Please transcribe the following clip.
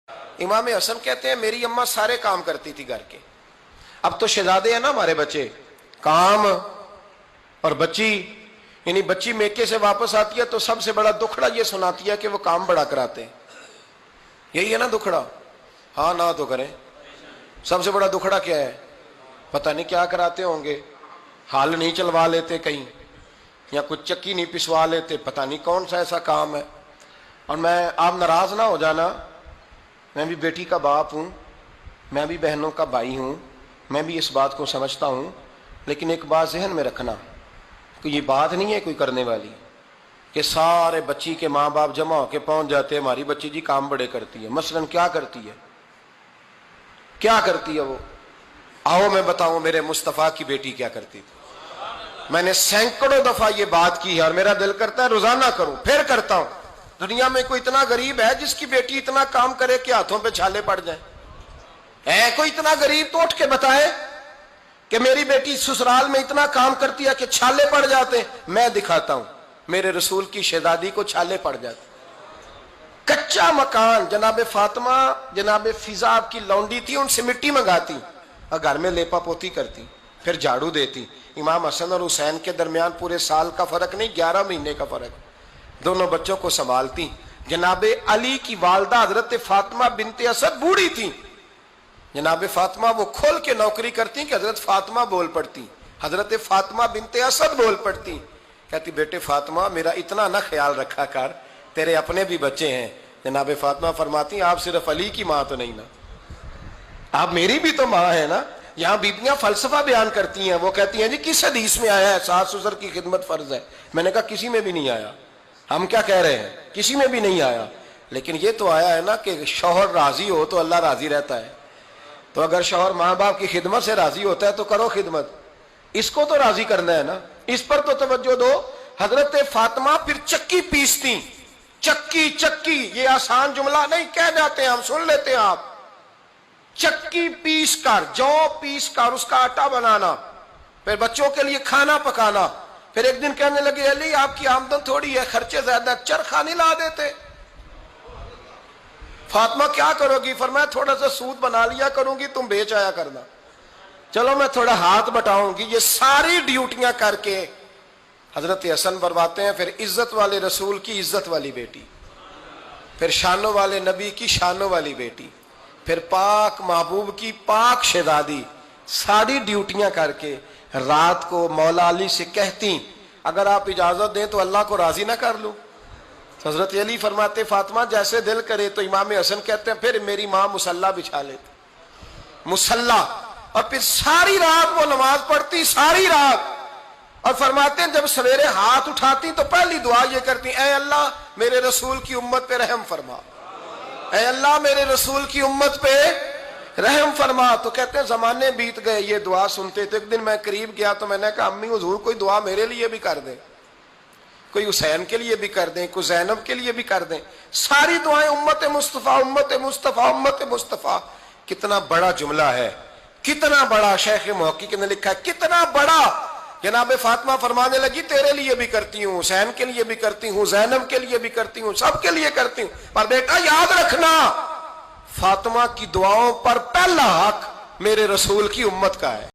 امام حسن کہتے ہیں میری اماں سارے کام کرتی تھی گھر کے. اب تو شہزادے ہیں نا ہمارے بچے, کام اور بچی, یعنی بچی میکے سے واپس آتی ہے تو سب سے بڑا دکھڑا یہ سناتی ہے کہ وہ کام بڑا کراتے ہیں. یہی ہے نا دکھڑا؟ ہاں نہ تو کریں. سب سے بڑا دکھڑا کیا ہے؟ پتہ نہیں کیا کراتے ہوں گے, ہال نہیں چلوا لیتے کہیں, یا کچھ چکی نہیں پسوا لیتے, پتہ نہیں کون سا ایسا کام ہے. اور میں, آپ ناراض نہ ہو جانا, میں بھی بیٹی کا باپ ہوں, میں بھی بہنوں کا بھائی ہوں, میں بھی اس بات کو سمجھتا ہوں, لیکن ایک بات ذہن میں رکھنا کہ یہ بات نہیں ہے کوئی کرنے والی کہ سارے بچی کے ماں باپ جمع ہو کے پہنچ جاتے ہیں ہماری بچی جی کام بڑے کرتی ہے. مثلا کیا کرتی ہے, کیا کرتی ہے وہ؟ آؤ میں بتاؤں میرے مصطفیٰ کی بیٹی کیا کرتی تھی. میں نے سینکڑوں دفعہ یہ بات کی ہے اور میرا دل کرتا ہے روزانہ کروں, پھر کرتا ہوں. دنیا میں کوئی اتنا غریب ہے جس کی بیٹی اتنا کام کرے کہ ہاتھوں پہ چھالے پڑ جائیں؟ ہے کوئی اتنا غریب تو اٹھ کے بتائے کہ میری بیٹی سسرال میں اتنا کام کرتی ہے کہ چھالے پڑ جاتے. میں دکھاتا ہوں, میرے رسول کی شہزادی کو چھالے پڑ جاتے. کچا مکان, جناب فاطمہ جناب فضا آپ کی لونڈی تھی, ان سے مٹی منگاتی اور گھر میں لیپا پوتی کرتی, پھر جھاڑو دیتی. امام حسن اور حسین کے درمیان پورے سال کا فرق نہیں, 11 مہینے کا فرق. دونوں بچوں کو سنبھالتی. جناب علی کی والدہ حضرت فاطمہ بنت اسد بوڑھی تھی. جناب فاطمہ وہ کھول کے نوکری کرتی کہ حضرت فاطمہ بول پڑتی, حضرت فاطمہ بنت اسد بول پڑتی. کہتی بیٹے فاطمہ میرا اتنا نہ خیال رکھا کر, تیرے اپنے بھی بچے ہیں. جناب فاطمہ فرماتی آپ صرف علی کی ماں تو نہیں نا, آپ میری بھی تو ماں ہے نا. یہاں بیبیاں فلسفہ بیان کرتی ہیں, وہ کہتی ہیں جی کس حدیث میں آیا ہے ساس سسر کی خدمت فرض ہے؟ میں نے کہا کسی میں بھی نہیں آیا. ہم کیا کہہ رہے ہیں, کسی میں بھی نہیں آیا, لیکن یہ تو آیا ہے نا کہ شوہر راضی ہو تو اللہ راضی رہتا ہے. تو اگر شوہر ماں باپ کی خدمت سے راضی ہوتا ہے تو کرو خدمت, اس کو تو راضی کرنا ہے نا, اس پر تو توجہ دو. حضرت فاطمہ پھر چکی پیستی. چکی چکی یہ آسان جملہ نہیں, کہہ جاتے ہیں ہم, سن لیتے ہیں آپ. چکی پیس کر, جو پیس کر اس کا آٹا بنانا, پھر بچوں کے لیے کھانا پکانا. پھر ایک دن کہنے لگے علی آپ کی آمدن تھوڑی ہے, خرچے زیادہ, چرخا نہیں لا دیتے. فاطمہ کیا کرو گی؟ فرمایا تھوڑا سا سود بنا لیا کروں گی, تم بیچ آیا کرنا. چلو میں تھوڑا ہاتھ بٹاؤں گی. یہ ساری ڈیوٹیاں کر کے حضرت حسن برواتے ہیں. پھر عزت والے رسول کی عزت والی بیٹی, پھر شانوں والے نبی کی شانوں والی بیٹی, پھر پاک محبوب کی پاک شہزادی, ساری ڈیوٹیاں کر کے رات کو مولا علی سے کہتی اگر آپ اجازت دیں تو اللہ کو راضی نہ کر لوں. حضرت علی فرماتے فاطمہ جیسے دل کرے. تو امام حسن کہتے ہیں پھر میری ماں مصلی بچھا لیتی, مصلی, اور پھر ساری رات وہ نماز پڑھتی, ساری رات. اور فرماتے ہیں جب سویرے ہاتھ اٹھاتی تو پہلی دعا یہ کرتی اے اللہ میرے رسول کی امت پہ رحم فرما, اے اللہ میرے رسول کی امت پہ رحم فرما. تو کہتے ہیں زمانے بیت گئے یہ دعا سنتے. تو ایک دن میں قریب گیا تو میں نے کہا امی حضور کوئی دعا میرے لیے بھی کر دیں, کوئی حسین کے لیے بھی کر دیں, کوئی زینب کے لیے بھی کر دیں. ساری دعائیں امت مصطفیٰ امت مصطفیٰ امت مصطفیٰ. کتنا بڑا جملہ ہے, کتنا بڑا. شیخ محقق نے لکھا ہے کتنا بڑا. جناب فاطمہ فرمانے لگی تیرے لیے بھی کرتی ہوں, حسین کے لیے بھی کرتی ہوں, زینب کے لیے بھی کرتی ہوں, سب کے لیے کرتی ہوں. پر بیٹا یاد رکھنا فاطمہ کی دعاؤں پر پہلا حق میرے رسول کی امت کا ہے.